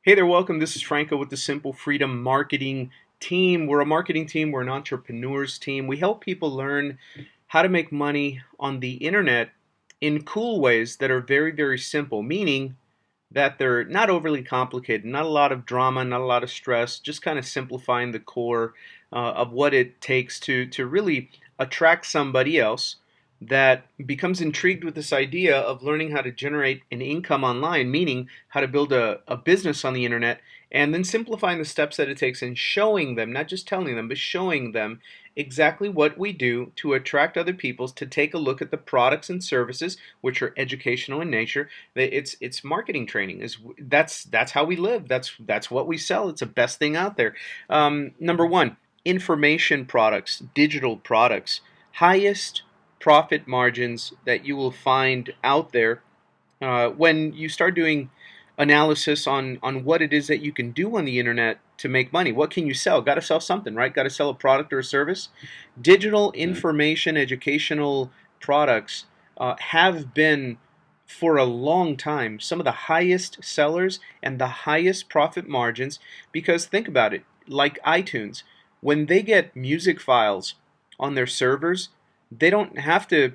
Hey there, welcome. This is Franco with the Simple Freedom Marketing Team. We're a marketing team, we're an entrepreneurs team. We help people learn how to make money on the internet in cool ways that are very, very simple, meaning that they're not overly complicated, not a lot of drama, not a lot of stress, just kind of simplifying the core of what it takes to really attract somebody else that becomes intrigued with this idea of learning how to generate an income online, meaning how to build a business on the internet, and then simplifying the steps that it takes and showing them, not just telling them, but showing them exactly what we do to attract other people to take a look at the products and services, which are educational in nature. It's marketing training. That's how we live. That's what we sell. It's the best thing out there. Number one, information products, digital products, highest profit margins that you will find out there when you start doing analysis on what it is that you can do on the internet to make money. What can you sell? Got to sell something, right? Got to sell a product or a service. Digital information educational products have been for a long time some of the highest sellers and the highest profit margins, because think about it, like iTunes, when they get music files on their servers, they don't have to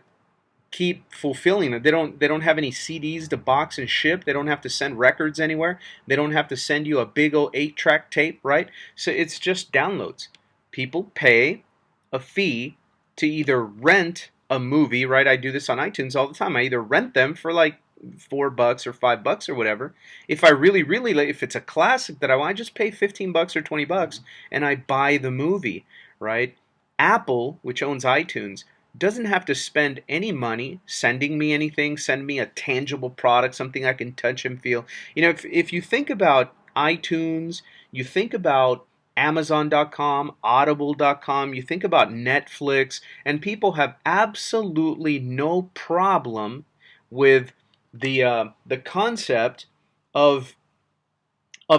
keep fulfilling it. They don't have any CDs to box and ship. They don't have to send records anywhere. They don't have to send you a big old 8-track tape, right? So it's just downloads. People pay a fee to either rent a movie, right? I do this on iTunes all the time. I either rent them for like $4 or $5 or whatever. If I really like, if it's a classic that I want, I just pay $15 or $20 and I buy the movie, right? Apple, which owns iTunes, doesn't have to spend any money sending me anything, send me a tangible product, something I can touch and feel. You know, if you think about iTunes, you think about Amazon.com, Audible.com, you think about Netflix, and people have absolutely no problem with the concept of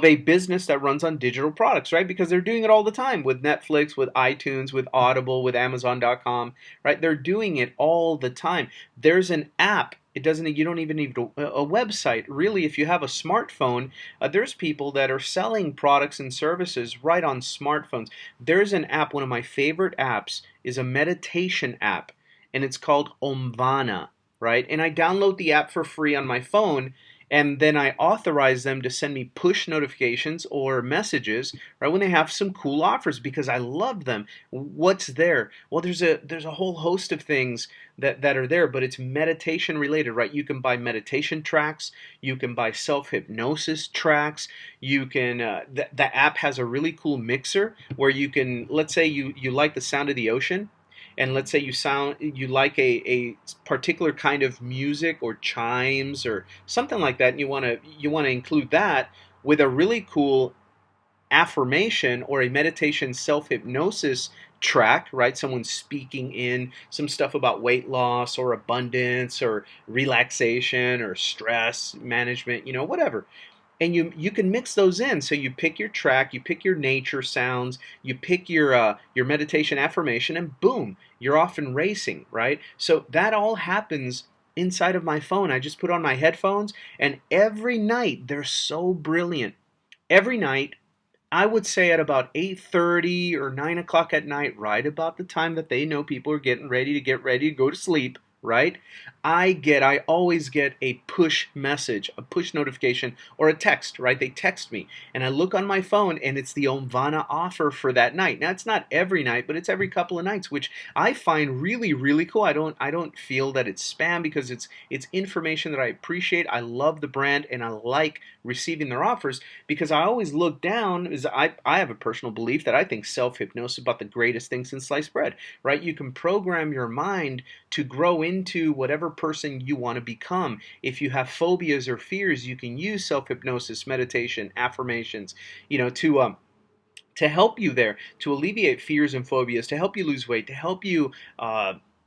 a business that runs on digital products, right? Because they're doing it all the time with Netflix, with iTunes, with Audible, with Amazon.com, right? They're doing it all the time. There's an app. It doesn't. You don't even need a website. Really, if you have a smartphone, there's people that are selling products and services right on smartphones. There's an app. One of my favorite apps is a meditation app, and it's called Omvana, right? And I download the app for free on my phone, and then I authorize them to send me push notifications or messages right when they have some cool offers, because I love them. What's there? Well, there's a whole host of things that are there, but it's meditation related, right? You can buy meditation tracks, you can buy self hypnosis tracks, you can the app has a really cool mixer where you can, let's say you like the sound of the ocean, and let's say you like a particular kind of music or chimes or something like that, and you want to include that with a really cool affirmation or a meditation self-hypnosis track, right? Someone speaking in some stuff about weight loss or abundance or relaxation or stress management, whatever. And you can mix those in. So you pick your track, you pick your nature sounds, you pick your meditation affirmation, and boom, you're off and racing, right? So that all happens inside of my phone. I just put on my headphones, and every night they're so brilliant. Every night, I would say at about 8:30 or 9 o'clock at night, right about the time that they know people are getting ready to go to sleep, right? I always get a push message, a push notification, or a text, right? They text me, and I look on my phone, and it's the Omvana offer for that night. Now, it's not every night, but it's every couple of nights, which I find really, really cool. I don't feel that it's spam, because it's information that I appreciate. I love the brand, and I like receiving their offers, because I always look down. I have a personal belief that I think self-hypnosis is about the greatest thing since sliced bread, right? You can program your mind to grow into whatever person you want to become. If you have phobias or fears, you can use self-hypnosis, meditation, affirmations, to help you there, to alleviate fears and phobias, to help you lose weight, to help you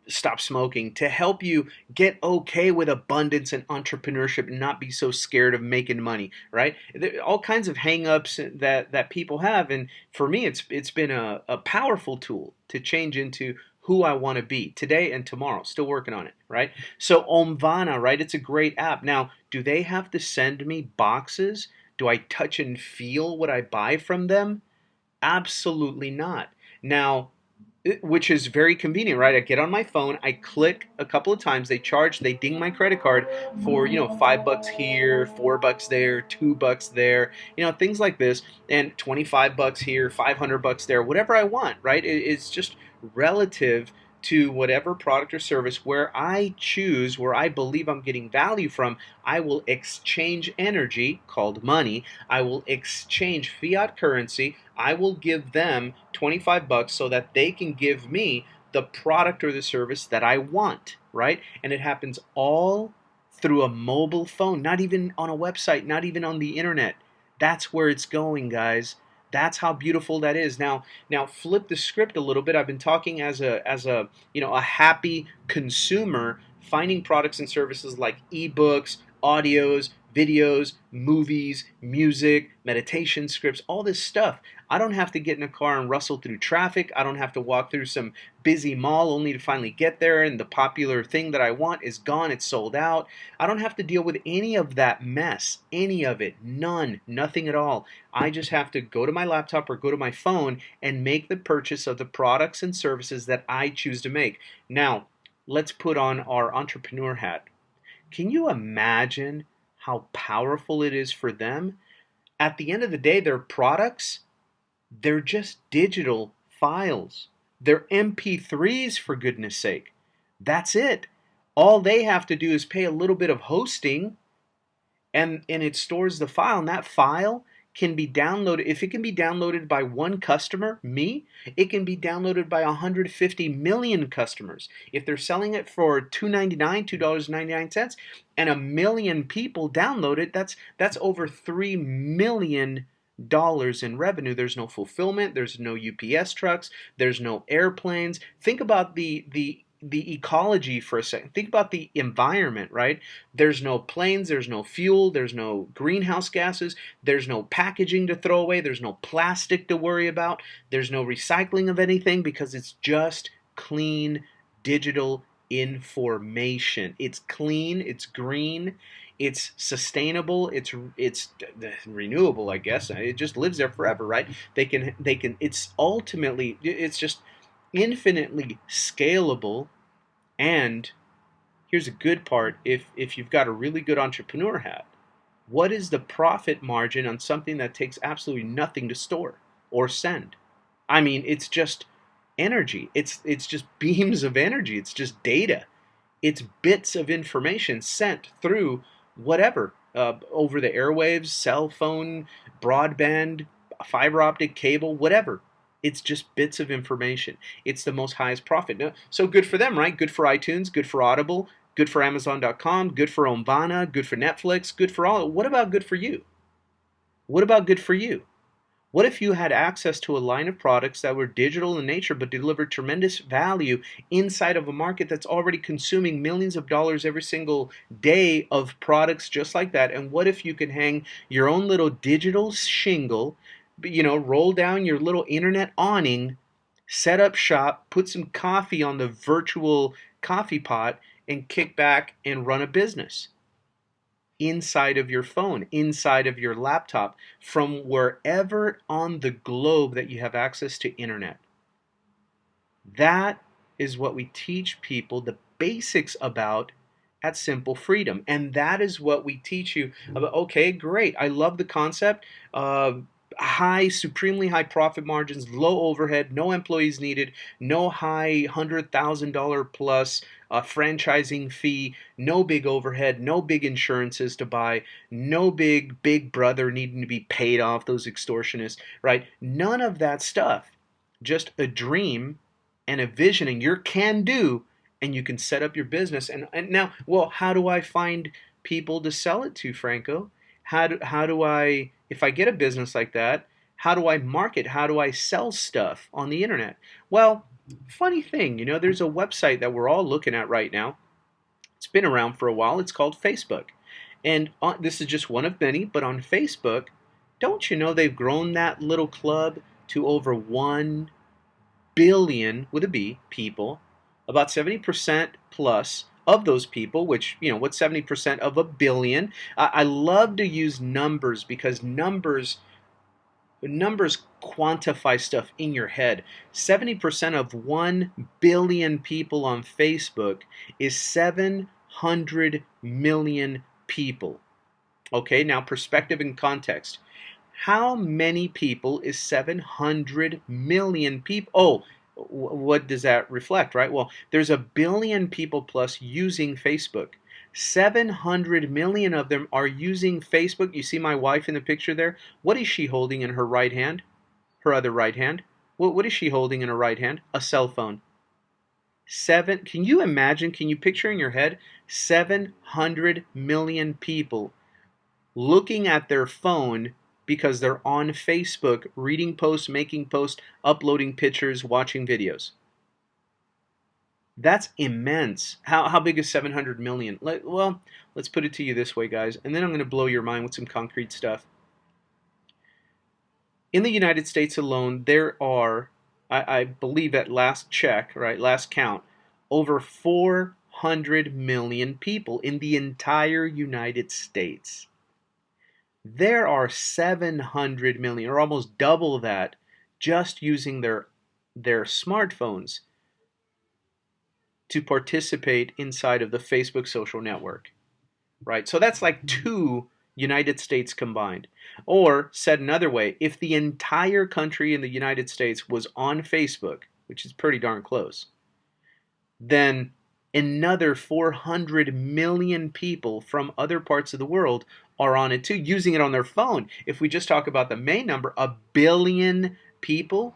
stop smoking, to help you get okay with abundance and entrepreneurship and not be so scared of making money, right? There are all kinds of hang-ups that people have, and for me it's been a powerful tool to change into who I want to be today and tomorrow. Still working on it, right? So Omvana, right? It's a great app. Now, do they have to send me boxes? Do I touch and feel what I buy from them? Absolutely not. Now, which is very convenient, right? I get on my phone, I click a couple of times, they ding my credit card for, $5 here, $4 there, $2 there, things like this, and $25 here, $500 there, whatever I want, right? It's just relative to whatever product or service where I choose, where I believe I'm getting value from. I will exchange energy, called money. I will exchange fiat currency. I will give them $25 so that they can give me the product or the service that I want, right? And it happens all through a mobile phone, not even on a website, not even on the internet. That's where it's going, guys. That's how beautiful that is. Now flip the script a little bit. I've been talking as a a happy consumer, finding products and services like ebooks, audios, videos, movies, music, meditation scripts, all this stuff. I don't have to get in a car and rustle through traffic. I don't have to walk through some busy mall only to finally get there and the popular thing that I want is gone, it's sold out. I don't have to deal with any of that mess, any of it, none, nothing at all. I just have to go to my laptop or go to my phone and make the purchase of the products and services that I choose to make. Now, let's put on our entrepreneur hat. Can you imagine how powerful it is for them? At the end of the day, their products, they're just digital files. They're MP3s, for goodness sake. That's it. All they have to do is pay a little bit of hosting, and it stores the file. And that file can be downloaded. If it can be downloaded by one customer, me, it can be downloaded by 150 million customers. If they're selling it for $2.99, $2.99, and 1 million people download it, that's over $3 million in revenue. There's no fulfillment, there's no UPS trucks, there's no airplanes. Think about the ecology for a second. Think about the environment, right? There's no planes, there's no fuel, there's no greenhouse gases, there's no packaging to throw away, there's no plastic to worry about, there's no recycling of anything because it's just clean digital information. It's clean, it's green, it's sustainable, it's renewable, I guess. It just lives there forever, right? It's ultimately, it's just infinitely scalable. And here's a good part: if you've got a really good entrepreneur hat, what is the profit margin on something that takes absolutely nothing to store or send? I mean, it's just energy. It's just beams of energy. It's just data. It's bits of information sent through whatever, over the airwaves, cell phone, broadband, fiber optic cable, whatever. It's just bits of information. It's the most highest profit. Now, so good for them, right? Good for iTunes, good for Audible, good for Amazon.com, good for Ombana, good for Netflix, good for all. What about good for you? What about good for you? What if you had access to a line of products that were digital in nature but delivered tremendous value inside of a market that's already consuming millions of dollars every single day of products just like that? And what if you could hang your own little digital shingle, roll down your little internet awning, set up shop, put some coffee on the virtual coffee pot, and kick back and run a business inside of your phone, inside of your laptop, from wherever on the globe that you have access to internet? That is what we teach people the basics about at Simple Freedom. And that is what we teach you about. Okay, great. I love the concept. Supremely high profit margins, low overhead, no employees needed, no high $100,000 plus franchising fee, no big overhead, no big insurances to buy, no big brother needing to be paid off, those extortionists, right? None of that stuff. Just a dream and a vision and your can do, and you can set up your business. And now, well, how do I find people to sell it to, Franco? How do I, if I get a business like that, how do I market? How do I sell stuff on the internet? Well, funny thing, there's a website that we're all looking at right now. It's been around for a while. It's called Facebook. And this is just one of many, but on Facebook, don't you know they've grown that little club to over 1 billion, with a B, people, about 70% plus of those people, which, what's 70% of a billion? I love to use numbers because numbers quantify stuff in your head. 70% of 1 billion people on Facebook is 700 million people. Okay, now perspective and context. How many people is 700 million people? Oh, what does that reflect, right? Well, there's a billion people plus using Facebook. 700 million of them are using Facebook. You see my wife in the picture there? What is she holding in her right hand? Her other right hand? What is she holding in her right hand? A cell phone. Can you imagine, can you picture in your head 700 million people looking at their phone because they're on Facebook, reading posts, making posts, uploading pictures, watching videos? That's immense. How big is 700 million? Well, let's put it to you this way, guys, and then I'm going to blow your mind with some concrete stuff. In the United States alone, there are, I believe at last check, right, last count, over 400 million people in the entire United States. There are 700 million, or almost double that, just using their smartphones to participate inside of the Facebook social network, right? So that's like 2 United States combined. Or said another way, if the entire country in the United States was on Facebook, which is pretty darn close, then another 400 million people from other parts of the world are on it too, using it on their phone. If we just talk about the main number, a billion people,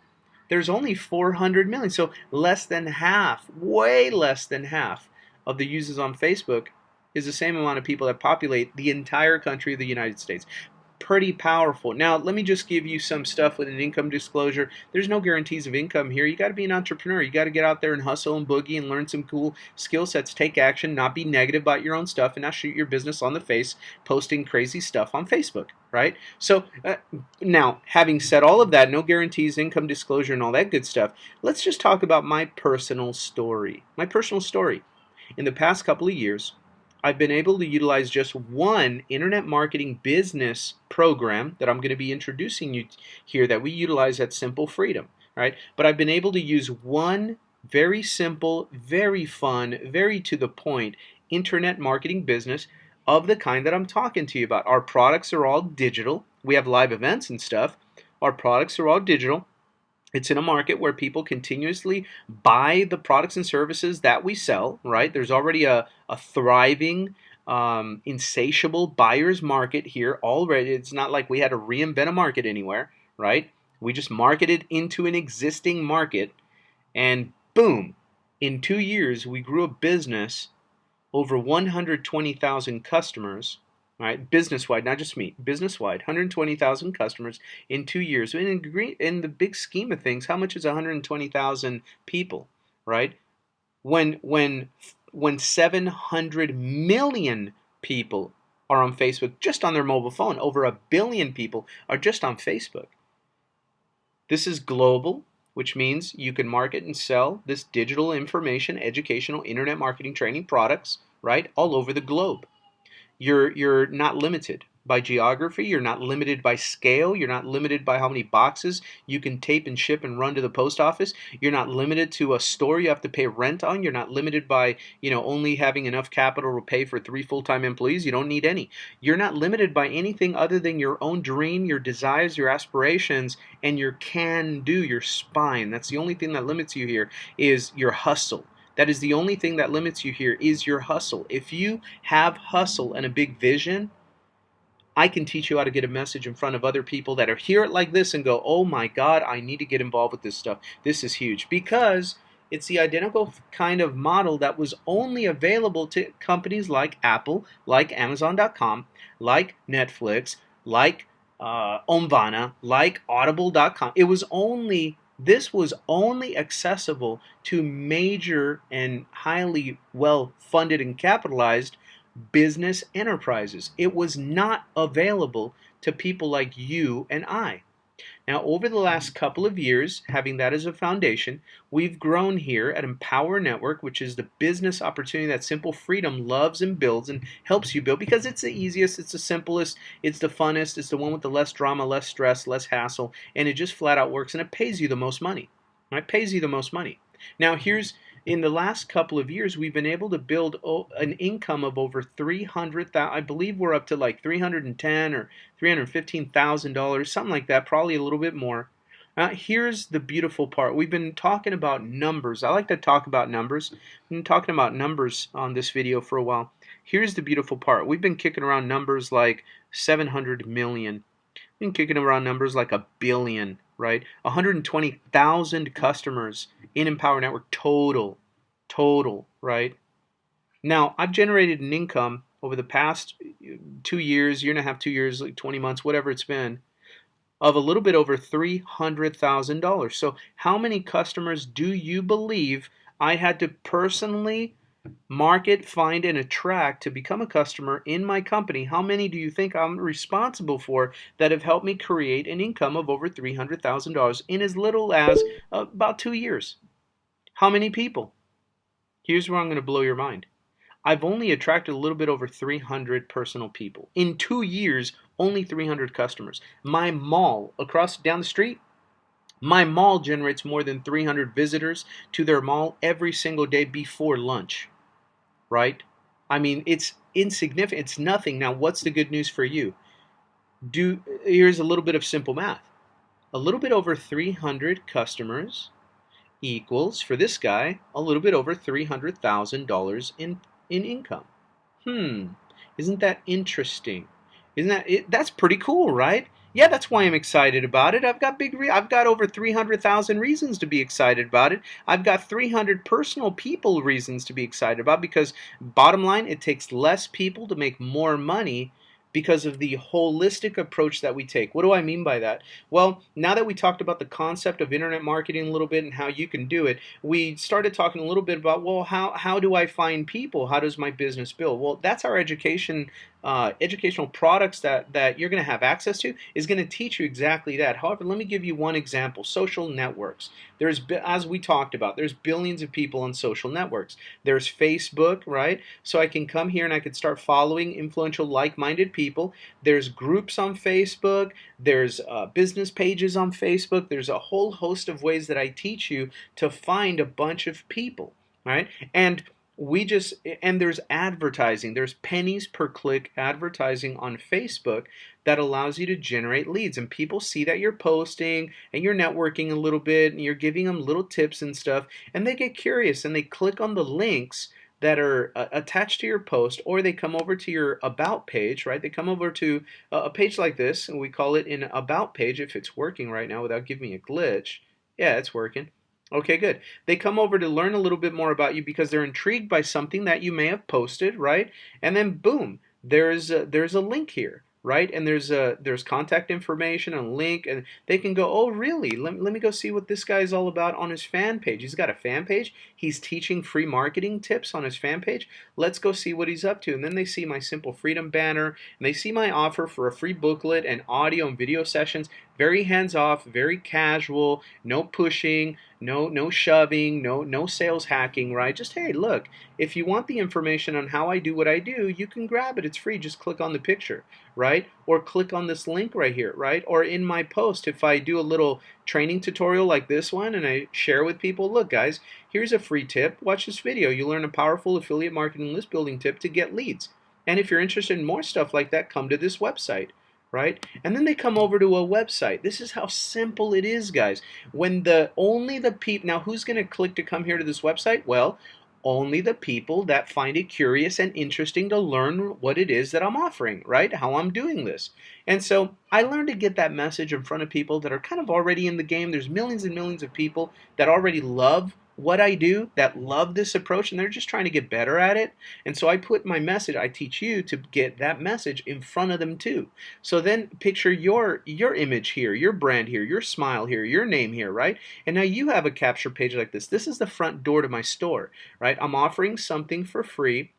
there's only 400 million. So less than half, way less than half of the users on Facebook is the same amount of people that populate the entire country of the United States. Pretty powerful. Now, let me just give you some stuff with an income disclosure. There's no guarantees of income here. You got to be an entrepreneur. You got to get out there and hustle and boogie and learn some cool skill sets. Take action, not be negative about your own stuff, and not shoot your business on the face posting crazy stuff on Facebook, right? So now, having said all of that, no guarantees, income disclosure, and all that good stuff, let's just talk about my personal story. My personal story. In the past couple of years, I've been able to utilize just one internet marketing business program that I'm going to be introducing you here that we utilize at Simple Freedom, right? But I've been able to use one very simple, very fun, very to the point internet marketing business of the kind that I'm talking to you about. Our products are all digital. We have live events and stuff. Our products are all digital. It's in a market where people continuously buy the products and services that we sell, right? There's already a thriving, insatiable buyer's market here already. It's not like we had to reinvent a market anywhere, right? We just marketed into an existing market, and boom, in 2 years, we grew a business over 120,000 customers, right? Business-wide, not just me, business-wide, 120,000 customers in 2 years. In the big scheme of things, how much is 120,000 people, right? When 700 million people are on Facebook just on their mobile phone, over a billion people are just on Facebook. This is global, which means you can market and sell this digital information, educational, internet marketing training products, right, all over the globe. You're not limited by geography. You're not limited by scale. You're not limited by how many boxes you can tape and ship and run to the post office. You're not limited to a store you have to pay rent on. You're not limited by, only having enough capital to pay for 3 full-time employees. You don't need any. You're not limited by anything other than your own dream, your desires, your aspirations, and your can-do, your spine. That's the only thing that limits you here is your hustle. That is the only thing that limits you here is your hustle. If you have hustle and a big vision, I can teach you how to get a message in front of other people that are hear it like this and go, oh my God, I need to get involved with this stuff. This is huge. Because it's the identical kind of model that was only available to companies like Apple, like Amazon.com, like Netflix, like Omvana, like Audible.com. This was only accessible to major and highly well-funded and capitalized business enterprises. It was not available to people like you and I. Now, over the last couple of years, having that as a foundation, we've grown here at Empower Network, which is the business opportunity that Simple Freedom loves and builds and helps you build because it's the easiest, it's the simplest, it's the funnest, it's the one with the less drama, less stress, less hassle, and it just flat out works and it pays you the most money. Right? It pays you the most money. Now, in the last couple of years, we've been able to build an income of over 300,000. I believe we're up to like 310 or $315,000, something like that, probably a little bit more. Here's the beautiful part. We've been talking about numbers. I like to talk about numbers. I've been talking about numbers on this video for a while. Here's the beautiful part. We've been kicking around numbers like 700 million. We've been kicking around numbers like a billion, right? 120,000 customers in Empower Network total, right? Now, I've generated an income over the past 2 years, year and a half, 2 years, like 20 months, whatever it's been, of a little bit over $300,000. So how many customers do you believe I had to personally market, find, and attract to become a customer in my company? How many do you think I'm responsible for that have helped me create an income of over $300,000 in as little as about 2 years? How many people? Here's where I'm going to blow your mind. I've only attracted a little bit over 300 personal people. In 2 years, only 300 customers. My mall down the street, my mall generates more than 300 visitors to their mall every single day before lunch, right? I mean, it's insignificant. It's nothing. Now, what's the good news for you? Here's a little bit of simple math. A little bit over 300 customers equals, for this guy, a little bit over $300,000 in income. Isn't that interesting? Isn't that it? That's pretty cool, right? Yeah, that's why I'm excited about it. I've got over 300,000 reasons to be excited about it. I've got 300 personal people reasons to be excited about because bottom line, it takes less people to make more money because of the holistic approach that we take. What do I mean by that? Well, now that we talked about the concept of internet marketing a little bit and how you can do it, we started talking a little bit about, well, how do I find people? How does my business build? Well, that's our educational products that you're going to have access to is going to teach you exactly that. However, let me give you one example. Social networks. As we talked about, there's billions of people on social networks. There's Facebook, right? So I can come here and I could start following influential, like-minded people. There's groups on Facebook. There's business pages on Facebook. There's a whole host of ways that I teach you to find a bunch of people, right? And there's advertising. There's pennies per click advertising on Facebook that allows you to generate leads. And people see that you're posting and you're networking a little bit and you're giving them little tips and stuff. And they get curious and they click on the links that are attached to your post, or they come over to your about page, right? They come over to a page like this, and we call it an about page if it's working right now without giving me a glitch. Yeah, it's working. Okay, good. They come over to learn a little bit more about you because they're intrigued by something that you may have posted, right? And then boom, there's a link here, right? And there's contact information and a link, and they can go, oh, really? Let me go see what this guy is all about on his fan page. He's got a fan page. He's teaching free marketing tips on his fan page. Let's go see what he's up to. And then they see my Simple Freedom banner, and they see my offer for a free booklet and audio and video sessions. Very hands-off, very casual, no pushing, no shoving, no sales hacking, right? Just, hey, look, if you want the information on how I do what I do, you can grab it. It's free. Just click on the picture, right? Or click on this link right here, right? Or in my post, if I do a little training tutorial like this one and I share with people, look, guys, here's a free tip. Watch this video. You learn a powerful affiliate marketing list building tip to get leads. And if you're interested in more stuff like that, come to this website. Right? And then they come over to a website. This is how simple it is, guys. Only the people, now who's going to click to come here to this website? Well, only the people that find it curious and interesting to learn what it is that I'm offering, right? How I'm doing this. And so I learned to get that message in front of people that are kind of already in the game. There's millions and millions of people that already love what I do, that love this approach, and they're just trying to get better at it. And so I put my message, I teach you to get that message in front of them too. So then picture your image here, your brand here, your smile here, your name here, right? And now you have a capture page like this. This is the front door to my store, right? I'm offering something for free.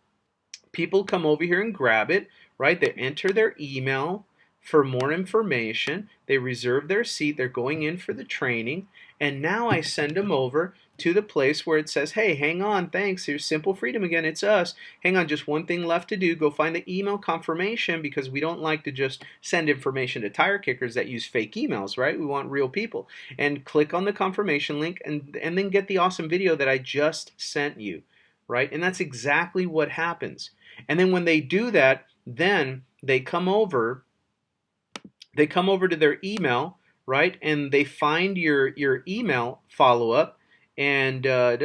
People come over here and grab it, right? They enter their email, for more information. They reserve their seat. They're going in for the training. And now I send them over to the place where it says, hey, hang on, thanks. Here's Simple Freedom again. It's us. Hang on, just one thing left to do. Go find the email confirmation, because we don't like to just send information to tire kickers that use fake emails, right? We want real people. And click on the confirmation link and then get the awesome video that I just sent you, right? And that's exactly what happens. And then when they do that, then they come over to their email, right? And they find your email follow-up, and and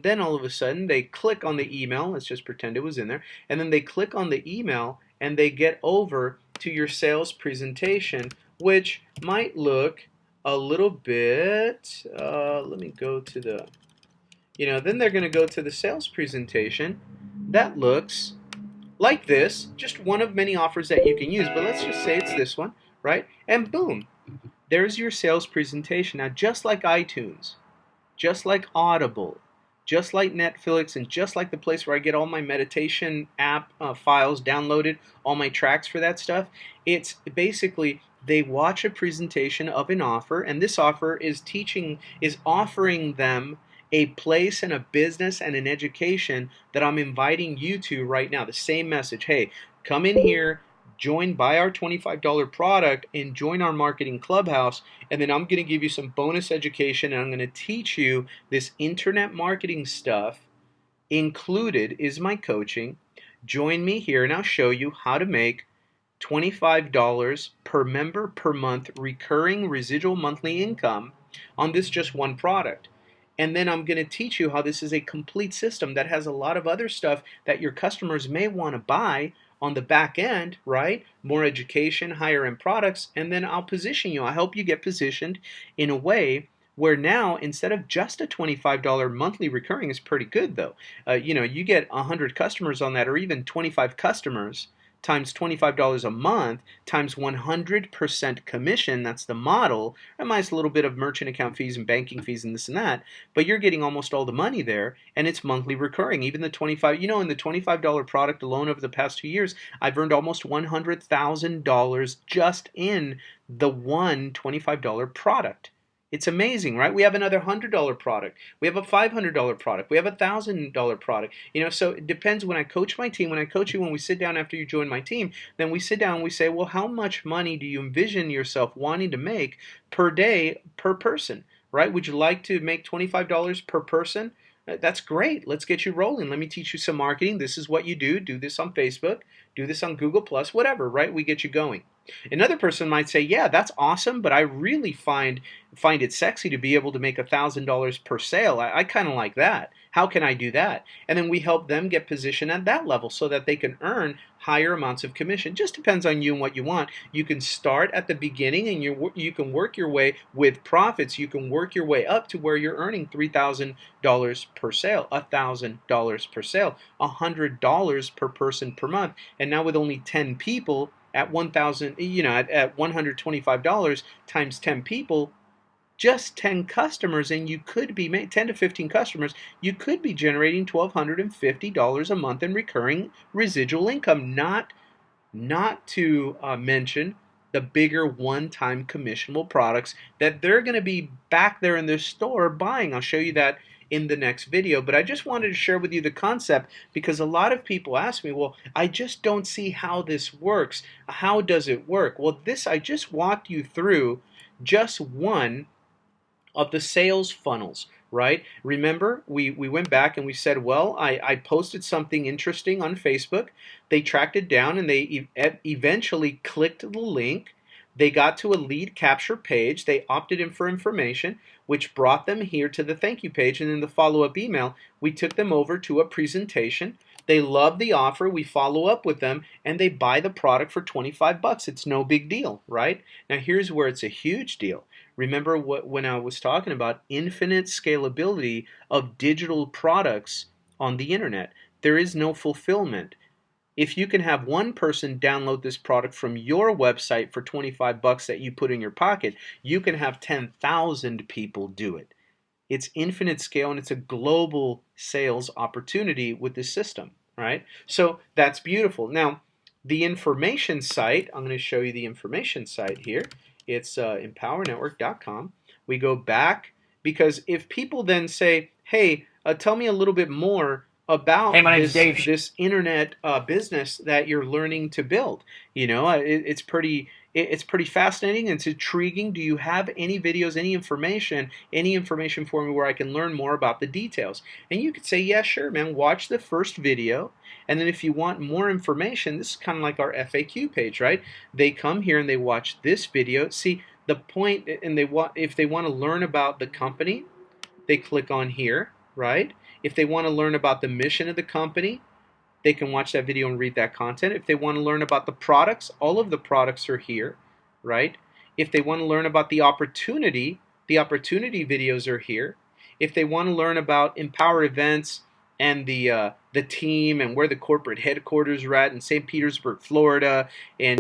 then all of a sudden they click on the email. Let's just pretend it was in there. And then they click on the email and they get over to your sales presentation, which might look a little bit, let me go to the, then they're going to go to the sales presentation. That looks like this, just one of many offers that you can use, but let's just say it's this one, right? And boom, there's your sales presentation. Now, just like iTunes, just like Audible, just like Netflix, and just like the place where I get all my meditation app files downloaded, all my tracks for that stuff, it's basically they watch a presentation of an offer, and this offer is offering them a place and a business and an education that I'm inviting you to right now. The same message. Hey, come in here, buy our $25 product, and join our marketing clubhouse. And then I'm going to give you some bonus education, and I'm going to teach you this internet marketing stuff. Included is my coaching. Join me here, and I'll show you how to make $25 per member per month recurring residual monthly income on this just one product. And then I'm going to teach you how this is a complete system that has a lot of other stuff that your customers may want to buy on the back end, right? More education, higher end products, and then I'll position you. I help you get positioned in a way where now, instead of just a $25 monthly recurring, is pretty good though. You get 100 customers on that, or even 25 customers times $25 a month times 100% commission. That's the model, and minus a little bit of merchant account fees and banking fees and this and that, but you're getting almost all the money there, and it's monthly recurring. Even the in the $25 product alone over the past 2 years, I've earned almost $100,000 just in the one $25 product. It's amazing, right? We have another $100 product. We have a $500 product. We have a $1,000 product. So it depends. When I coach my team, when I coach you, when we sit down after you join my team, then we sit down and we say, well, how much money do you envision yourself wanting to make per day per person, right? Would you like to make $25 per person? That's great. Let's get you rolling. Let me teach you some marketing. This is what you do. Do this on Facebook. Do this on Google Plus, whatever, right? We get you going. Another person might say, yeah, that's awesome, but I really find it sexy to be able to make $1,000 per sale. I kind of like that. How can I do that? And then we help them get positioned at that level so that they can earn higher amounts of commission. Just depends on you and what you want. You can start at the beginning and you can work your way with profits. You can work your way up to where you're earning $3,000 per sale, $1,000 per sale, $100 per person per month. And now with only 10 people, at $1,000, at $125 times 10 people, just 10 customers, and you could be 10 to 15 customers, you could be generating $1,250 a month in recurring residual income. Not to mention the bigger one-time commissionable products that they're going to be back there in their store buying. I'll show you that in the next video, but I just wanted to share with you the concept because a lot of people ask me, well, I just don't see how this works. How does it work? Well, I just walked you through just one of the sales funnels, right? Remember, we went back and we said, well, I posted something interesting on Facebook. They tracked it down and they eventually clicked the link. They got to a lead capture page. They opted in for information, which brought them here to the thank you page. And in the follow-up email, we took them over to a presentation. They love the offer. We follow up with them, and they buy the product for 25 bucks. It's no big deal, right? Now, here's where it's a huge deal. Remember when I was talking about infinite scalability of digital products on the internet? There is no fulfillment. If you can have one person download this product from your website for 25 bucks that you put in your pocket, you can have 10,000 people do it. It's infinite scale, and it's a global sales opportunity with this system, right? So that's beautiful. Now, The information site, I'm going to show you the information site here. It's empowernetwork.com. We go back because if people then say, hey, tell me a little bit more Hey, about my name's Dave. this internet business that you're learning to build. It's pretty fascinating and it's intriguing. Do you have any videos, any information for me where I can learn more about the details? And you could say, yeah, sure, man. Watch the first video, and then if you want more information, this is kind of like our FAQ page, right? They come here and they watch this video. See the point, and if they want to learn about the company, they click on here, right? If they want to learn about the mission of the company, they can watch that video and read that content. If they want to learn about the products, all of the products are here, right? If they want to learn about the opportunity videos are here. If they want to learn about Empower events and the team and where the corporate headquarters are at in St. Petersburg, Florida, and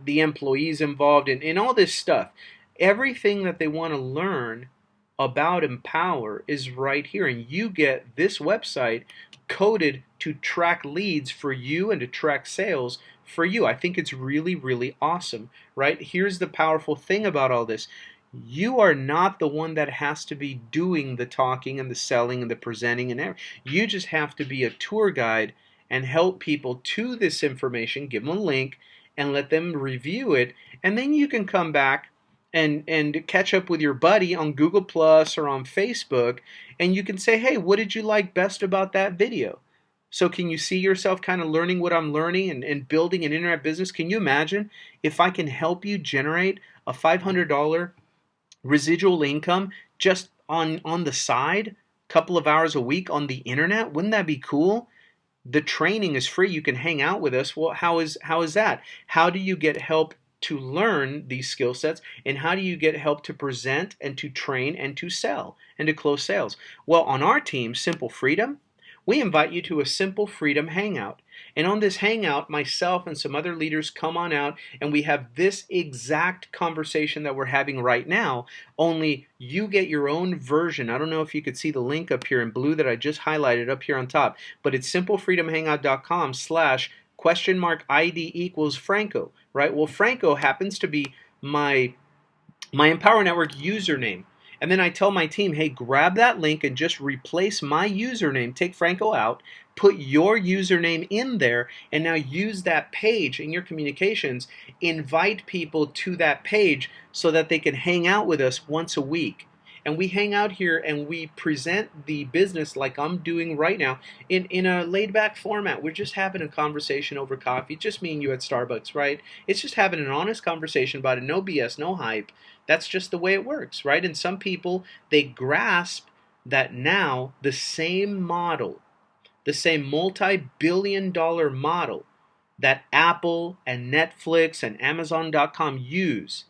the employees involved and all this stuff, everything that they want to learn about Empower is right here, and you get this website coded to track leads for you and to track sales for you. I think it's really, really awesome, right? Here's the powerful thing about all this. You are not the one that has to be doing the talking and the selling and the presenting and everything. You just have to be a tour guide and help people to this information, give them a link and let them review it, and then you can come back and catch up with your buddy on Google Plus or on Facebook, and you can say, hey, what did you like best about that video? So can you see yourself kind of learning what I'm learning and building an internet business? Can you imagine if I can help you generate a $500 residual income just on the side, couple of hours a week on the internet? Wouldn't that be cool? The training is free. You can hang out with us. Well, how is that? How do you get help to learn these skill sets, and how do you get help to present and to train and to sell and to close sales? Well, on our team, Simple Freedom, we invite you to a Simple Freedom Hangout. And on this hangout, myself and some other leaders come on out and we have this exact conversation that we're having right now, only you get your own version. I don't know if you could see the link up here in blue that I just highlighted up here on top, but it's simplefreedomhangout.com/?ID equals Franco, right? Well, Franco happens to be my Empower Network username. And then I tell my team, hey, grab that link and just replace my username. Take Franco out, put your username in there, and now use that page in your communications. Invite people to that page so that they can hang out with us once a week. And we hang out here and we present the business like I'm doing right now in a laid back format. We're just having a conversation over coffee, just me and you at Starbucks, right? It's just having an honest conversation about it, no BS, no hype. That's just the way it works, right? And some people, they grasp that now the same model, the same multi-billion-dollar model that Apple and Netflix and Amazon.com use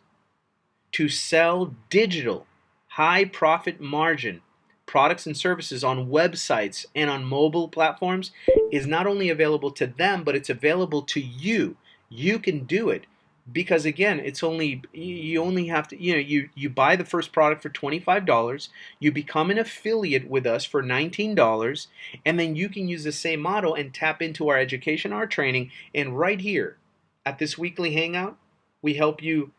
to sell digital, high profit margin products and services on websites and on mobile platforms is not only available to them, but it's available to you. You can do it because again, you only have to, you buy the first product for $25, you become an affiliate with us for $19, and then you can use the same model and tap into our education, our training, and right here at this weekly hangout, we help you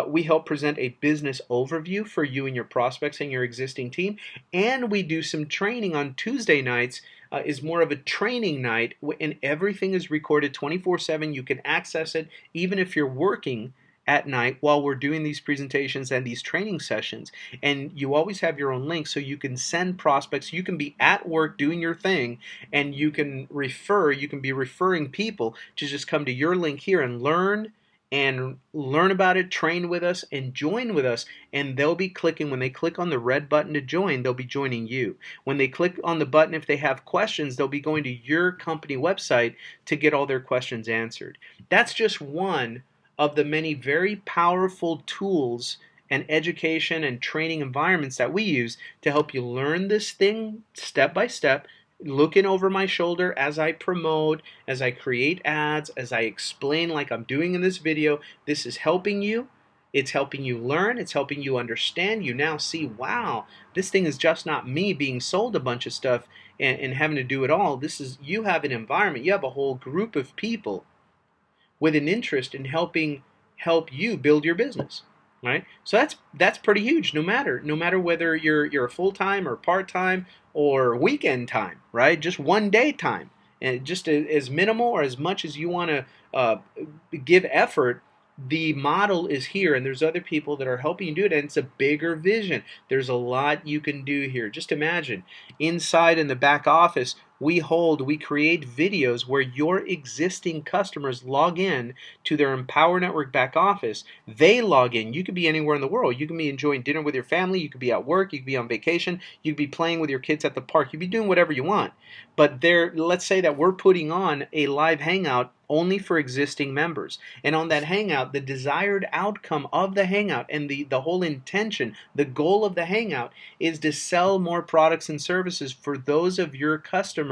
we help present a business overview for you and your prospects and your existing team. And we do some training on Tuesday nights, is more of a training night, and everything is recorded 24/7. You can access it even if you're working at night while we're doing these presentations and these training sessions. And you always have your own link so you can send prospects. You can be at work doing your thing and you can be referring people to just come to your link here and learn about it, train with us, and join with us. And they'll be clicking, when they click on the red button to join, they'll be joining you. When they click on the button, if they have questions, they'll be going to your company website to get all their questions answered. That's just one of the many very powerful tools and education and training environments that we use to help you learn this thing step by step, looking over my shoulder as I promote, as I create ads, as I explain like I'm doing in this video. This is helping you. It's helping you learn. It's helping you understand. You now see, wow, this thing is just not me being sold a bunch of stuff and having to do it all. This is, you have an environment. You have a whole group of people with an interest in help you build your business, right? So that's pretty huge. No matter whether you're a full time or part time or weekend time, right? Just one day time, and just as minimal or as much as you want to give effort. The model is here, and there's other people that are helping you do it, and it's a bigger vision. There's a lot you can do here. Just imagine, inside in the back office, we create videos where your existing customers log in to their Empower Network back office. They log in. You could be anywhere in the world. You can be enjoying dinner with your family. You could be at work. You could be on vacation. You could be playing with your kids at the park. You could be doing whatever you want. But let's say that we're putting on a live hangout only for existing members. And on that hangout, the desired outcome of the hangout and the whole intention, the goal of the hangout is to sell more products and services for those of your customers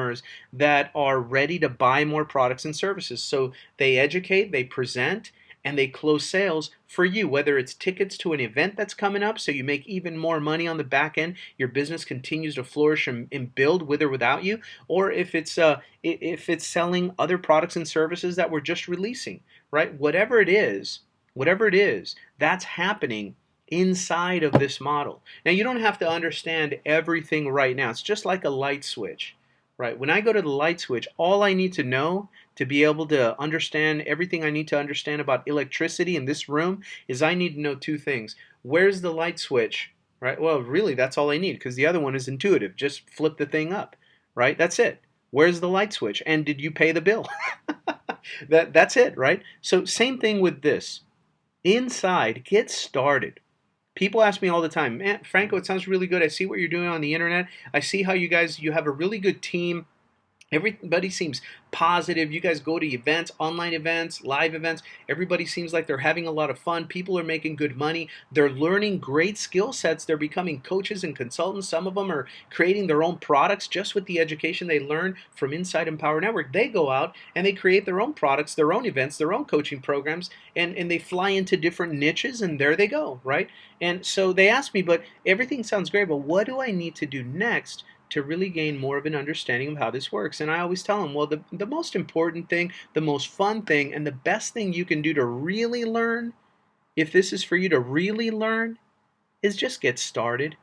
that are ready to buy more products and services. So they educate, they present, and they close sales for you, whether it's tickets to an event that's coming up so you make even more money on the back end, your business continues to flourish and build with or without you, or if it's selling other products and services that we're just releasing, right? Whatever it is, that's happening inside of this model. Now, you don't have to understand everything right now. It's just like a light switch, right? When I go to the light switch, all I need to know to be able to understand everything I need to understand about electricity in this room is I need to know two things. Where's the light switch, right? Well, really, that's all I need, because the other one is intuitive. Just flip the thing up, right? That's it. Where's the light switch? And did you pay the bill? That's it, right? So same thing with this. Inside, get started. People ask me all the time, man, Franco, it sounds really good. I see what you're doing on the internet. I see how you have a really good team. Everybody seems positive. You guys go to events, online events, live events. Everybody seems like they're having a lot of fun. People are making good money. They're learning great skill sets. They're becoming coaches and consultants. Some of them are creating their own products just with the education they learn from inside Empower Network. They go out and they create their own products, their own events, their own coaching programs, and they fly into different niches, and there they go, right? And so they ask me, but everything sounds great, but what do I need to do next to really gain more of an understanding of how this works? And I always tell them, well, the most important thing, the most fun thing, and the best thing you can do to really learn, if this is for you to really learn, is just get started.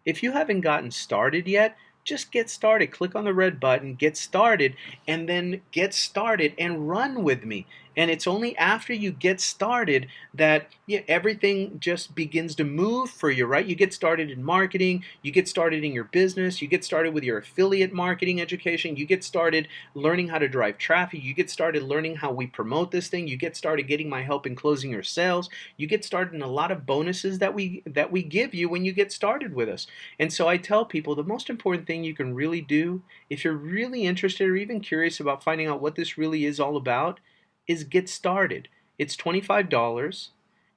If you haven't gotten started yet, just get started. Click on the red button, get started, and then get started and run with me. And it's only after you get started that everything just begins to move for you, right? You get started in marketing, you get started in your business, you get started with your affiliate marketing education, you get started learning how to drive traffic, you get started learning how we promote this thing, you get started getting my help in closing your sales, you get started in a lot of bonuses that we give you when you get started with us. And so I tell people the most important thing you can really do, if you're really interested or even curious about finding out what this really is all about, is get started. It's $25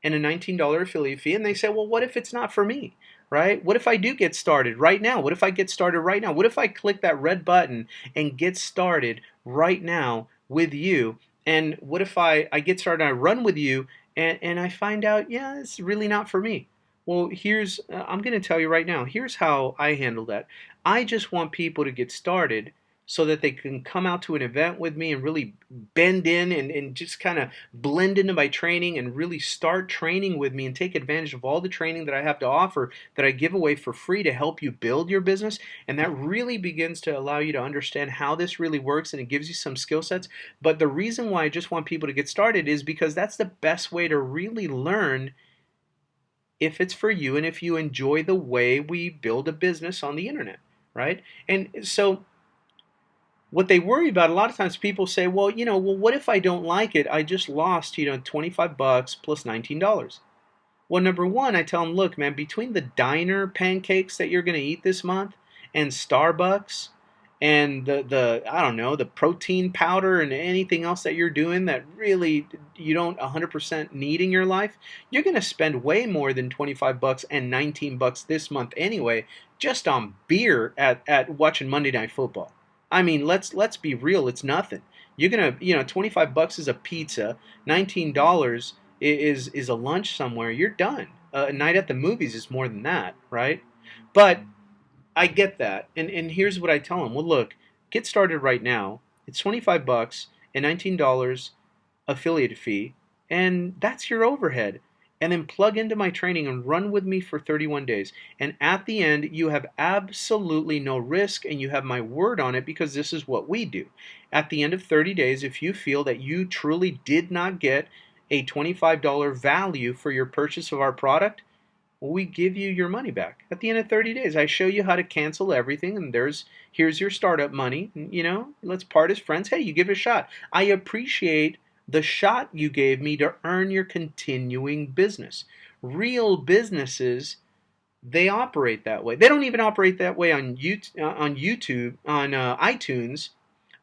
and a $19 affiliate fee. And they say, well, what if it's not for me, right? What if I do get started right now? What if I get started right now? What if I click that red button and get started right now with you? And what if I get started and I run with you and I find out, yeah, it's really not for me? Well, I'm going to tell you right now, here's how I handle that. I just want people to get started so that they can come out to an event with me and really bend in and just kind of blend into my training and really start training with me and take advantage of all the training that I have to offer that I give away for free to help you build your business. And that really begins to allow you to understand how this really works, and it gives you some skill sets. But the reason why I just want people to get started is because that's the best way to really learn if it's for you and if you enjoy the way we build a business on the internet, right? And so what they worry about, a lot of times people say, well, what if I don't like it? I just lost, $25 plus $19. Well, number one, I tell them, look, man, between the diner pancakes that you're going to eat this month and Starbucks and the I don't know, the protein powder and anything else that you're doing that really you don't 100% need in your life, you're going to spend way more than $25 and $19 this month anyway, just on beer at watching Monday Night Football. I mean, let's be real, it's nothing. You're going to, $25 is a pizza, $19 is a lunch somewhere. You're done. A night at the movies is more than that, right? But I get that, and here's what I tell them. Well, look, get started right now. It's $25 and $19 affiliate fee, and that's your overhead. And then plug into my training and run with me for 31 days. And at the end, you have absolutely no risk, and you have my word on it because this is what we do. At the end of 30 days, if you feel that you truly did not get a $25 value for your purchase of our product, we give you your money back at the end of 30 days. I show you how to cancel everything, and here's your startup money. Let's part as friends. Hey, you give it a shot. I appreciate the shot you gave me to earn your continuing business. Real businesses, they operate that way. They don't even operate that way on YouTube, on iTunes.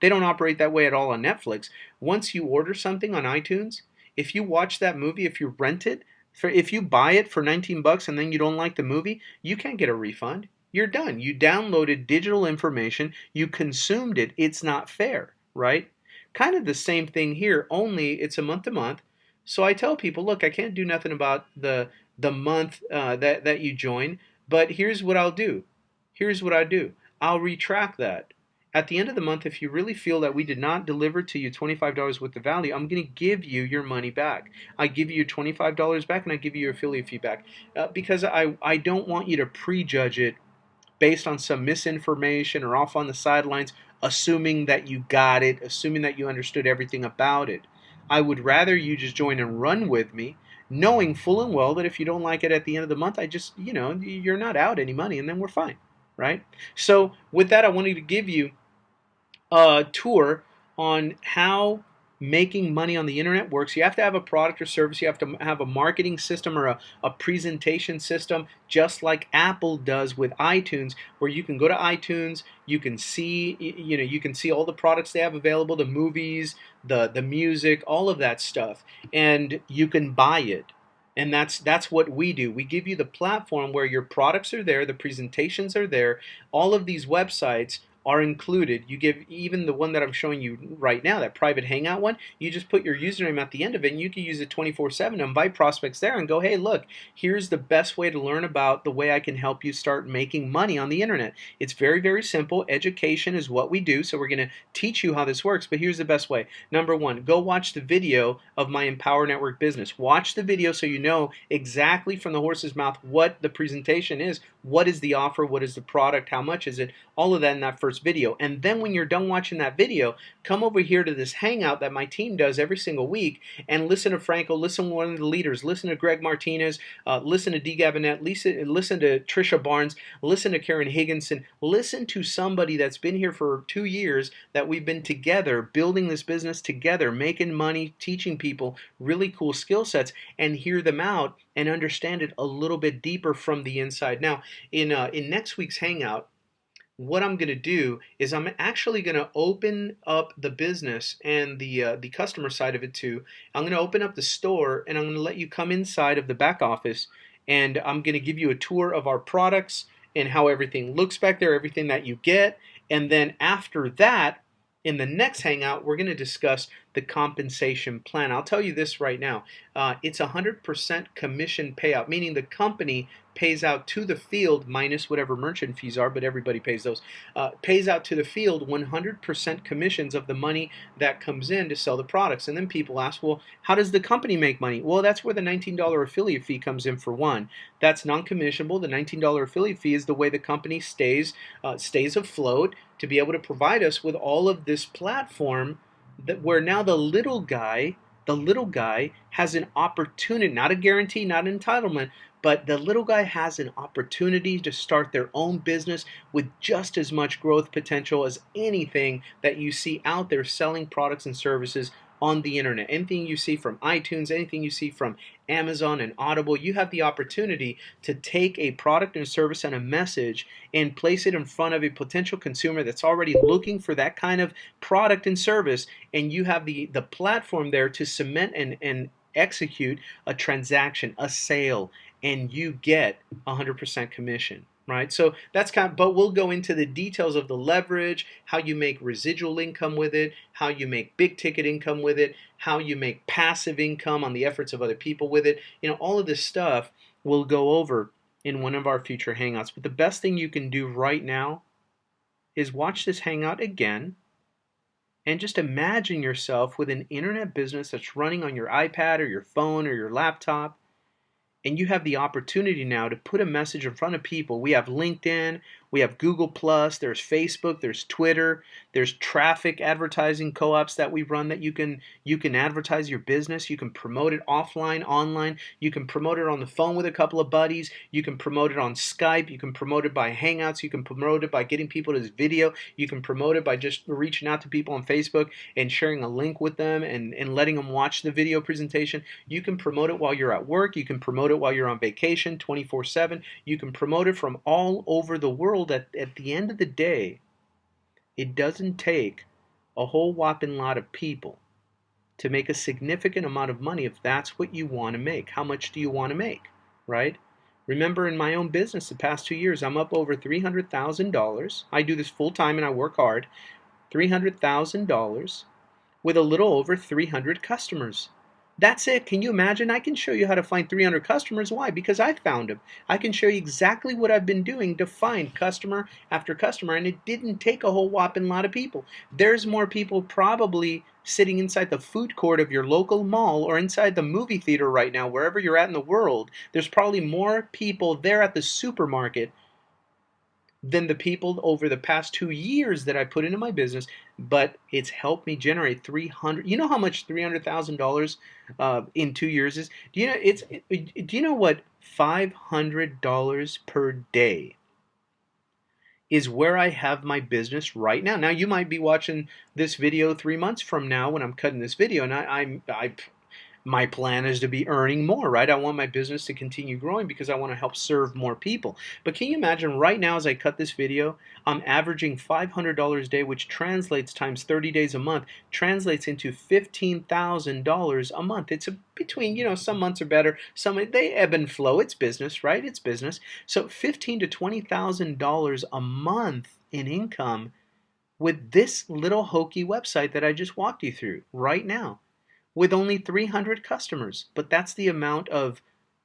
They don't operate that way at all on Netflix. Once you order something on iTunes, if you watch that movie, if you rent it, if you buy it for 19 bucks and then you don't like the movie, you can't get a refund. You're done. You downloaded digital information, you consumed it. It's not fair, right? Kind of the same thing here, only it's a month to month. So I tell people, look, I can't do nothing about the month that you join, but here's what I'll do. Here's what I do. I'll retract that. At the end of the month, if you really feel that we did not deliver to you $25 worth of value, I'm going to give you your money back. I give you $25 back, and I give you your affiliate fee back, because I don't want you to prejudge it based on some misinformation or off on the sidelines, assuming that you got it, assuming that you understood everything about it. I would rather you just join and run with me, knowing full and well that if you don't like it at the end of the month, you're not out any money, and then we're fine, right? So with that, I wanted to give you tour on how making money on the internet works. You have to have a product or service. You have to have a marketing system or a presentation system, just like Apple does with iTunes, where you can go to iTunes, you can see, you can see all the products they have available, the movies, the music, all of that stuff, and you can buy it. And that's what we do. We give you the platform where your products are there, the presentations are there, all of these websites are included. You give even the one that I'm showing you right now, that private hangout one, you just put your username at the end of it, and you can use it 24/7 and invite prospects there and go, hey, look, here's the best way to learn about the way I can help you start making money on the internet. It's very, very simple. Education is what we do, so we're going to teach you how this works, but here's the best way. Number one, go watch the video of my Empower Network Business. Watch the video so you know exactly from the horse's mouth what the presentation is, what is the offer, what is the product, how much is it, all of that in that first video. And then when you're done watching that video, come over here to this hangout that my team does every single week and listen to Franco, listen to one of the leaders, listen to Greg Martinez, listen to Dee Gabinette, listen to Trisha Barnes, listen to Karen Higginson, listen to somebody that's been here for 2 years, that we've been together building this business together, making money, teaching people really cool skill sets, and hear them out and understand it a little bit deeper from the inside. Now, in next week's hangout, what I'm going to do is I'm actually going to open up the business and the customer side of it too. I'm going to open up the store, and I'm going to let you come inside of the back office, and I'm going to give you a tour of our products and how everything looks back there, everything that you get. And then after that, in the next hangout, we're going to discuss the compensation plan. I'll tell you this right now. It's 100% commission payout, meaning the company pays out to the field minus whatever merchant fees are, but everybody pays those, pays out to the field 100% commissions of the money that comes in to sell the products. And then people ask, well, how does the company make money? Well, that's where the $19 affiliate fee comes in for one. That's non-commissionable. The $19 affiliate fee is the way the company stays afloat to be able to provide us with all of this platform, that where now the little guy has an opportunity, not a guarantee, not an entitlement, but the little guy has an opportunity to start their own business with just as much growth potential as anything that you see out there selling products and services on the internet. Anything you see from iTunes, anything you see from Amazon and Audible, you have the opportunity to take a product and service and a message and place it in front of a potential consumer that's already looking for that kind of product and service, and you have the platform there to cement and execute a transaction, a sale, and you get 100% commission. Right, so that's but we'll go into the details of the leverage, how you make residual income with it, how you make big ticket income with it, how you make passive income on the efforts of other people with it. All of this stuff we'll go over in one of our future hangouts. But the best thing you can do right now is watch this hangout again, And just imagine yourself with an internet business that's running on your iPad or your phone or your laptop, and you have the opportunity now to put a message in front of people. We have LinkedIn, we have Google Plus, there's Facebook, there's Twitter, there's traffic advertising co-ops that we run that you can advertise your business. You can promote it offline, online. You can promote it on the phone with a couple of buddies. You can promote it on Skype. You can promote it by Hangouts. You can promote it by getting people to this video. You can promote it by just reaching out to people on Facebook and sharing a link with them and letting them watch the video presentation. You can promote it while you're at work. You can promote it while you're on vacation 24/7. You can promote it from all over the world. At the end of the day, it doesn't take a whole whopping lot of people to make a significant amount of money if that's what you want to make. How much do you want to make, right? Remember, in my own business the past 2 years, I'm up over $300,000. I do this full time and I work hard. $300,000 with a little over 300 customers. That's it. Can you imagine? I can show you how to find 300 customers. Why? Because I found them. I can show you exactly what I've been doing to find customer after customer, and it didn't take a whole whopping lot of people. There's more people probably sitting inside the food court of your local mall or inside the movie theater right now, wherever you're at in the world. There's probably more people there at the supermarket than the people over the past 2 years that I put into my business, but it's helped me generate 300. You know how much $300,000 in 2 years is? Do you know what $500 per day is where I have my business right now? Now you might be watching this video 3 months from now when I'm cutting this video, and my plan is to be earning more, right? I want my business to continue growing because I want to help serve more people. But can you imagine right now as I cut this video, I'm averaging $500 a day, which translates times 30 days a month, translates into $15,000 a month. It's between, some months are better, some they ebb and flow. It's business, right? It's business. So $15,000 to $20,000 a month in income with this little hokey website that I just walked you through right now, with only 300 customers. But that's the amount of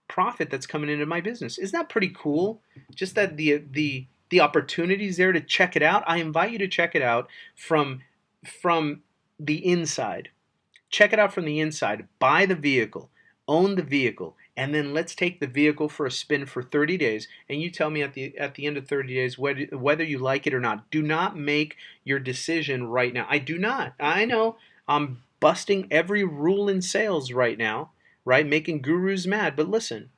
profit that's coming into my business. Isn't that pretty cool? Just that the opportunities there to check it out. I invite you to check it out from the inside. Check it out from the inside. Buy the vehicle, own the vehicle, and then let's take the vehicle for a spin for 30 days. And you tell me at the end of 30 days whether you like it or not. Do not make your decision right now. I do not. I know I'm busting every rule in sales right now, right? Making gurus mad. But listen,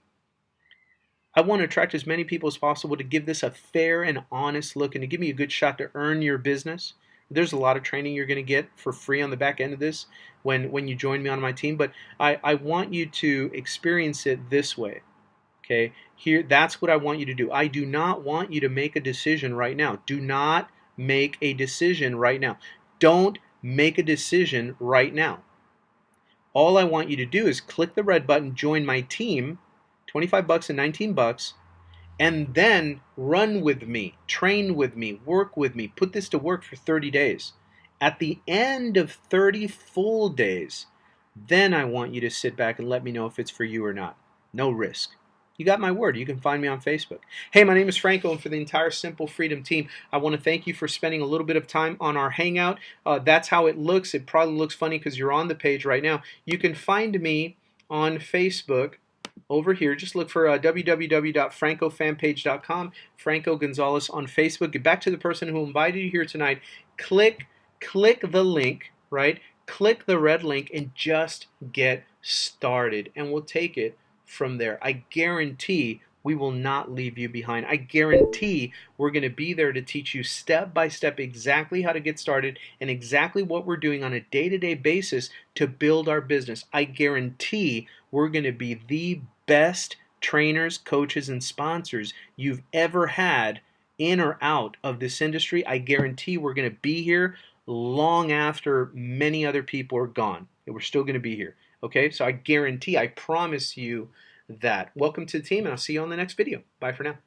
I want to attract as many people as possible to give this a fair and honest look and to give me a good shot to earn your business. There's a lot of training you're going to get for free on the back end of this when you join me on my team. But I want you to experience it this way. Okay? Here, that's what I want you to do. I do not want you to make a decision right now. Do not make a decision right now. Don't make a decision right now. All I want you to do is click the red button, join my team, $25 and $19, and then run with me, train with me, work with me, put this to work for 30 days. At the end of 30 full days, then I want you to sit back and let me know if it's for you or not. No risk. You got my word. You can find me on Facebook. Hey, my name is Franco, and for the entire Simple Freedom team, I want to thank you for spending a little bit of time on our Hangout. That's how it looks. It probably looks funny because you're on the page right now. You can find me on Facebook over here. Just look for www.francofanpage.com, Franco Gonzalez on Facebook. Get back to the person who invited you here tonight. Click the link, right? Click the red link and just get started, and we'll take it from there. I guarantee we will not leave you behind. I guarantee we're going to be there to teach you step by step exactly how to get started and exactly what we're doing on a day-to-day basis to build our business. I guarantee we're going to be the best trainers, coaches, and sponsors you've ever had in or out of this industry. I guarantee we're going to be here long after many other people are gone. We're still going to be here. Okay, so I guarantee, I promise you that. Welcome to the team, and I'll see you on the next video. Bye for now.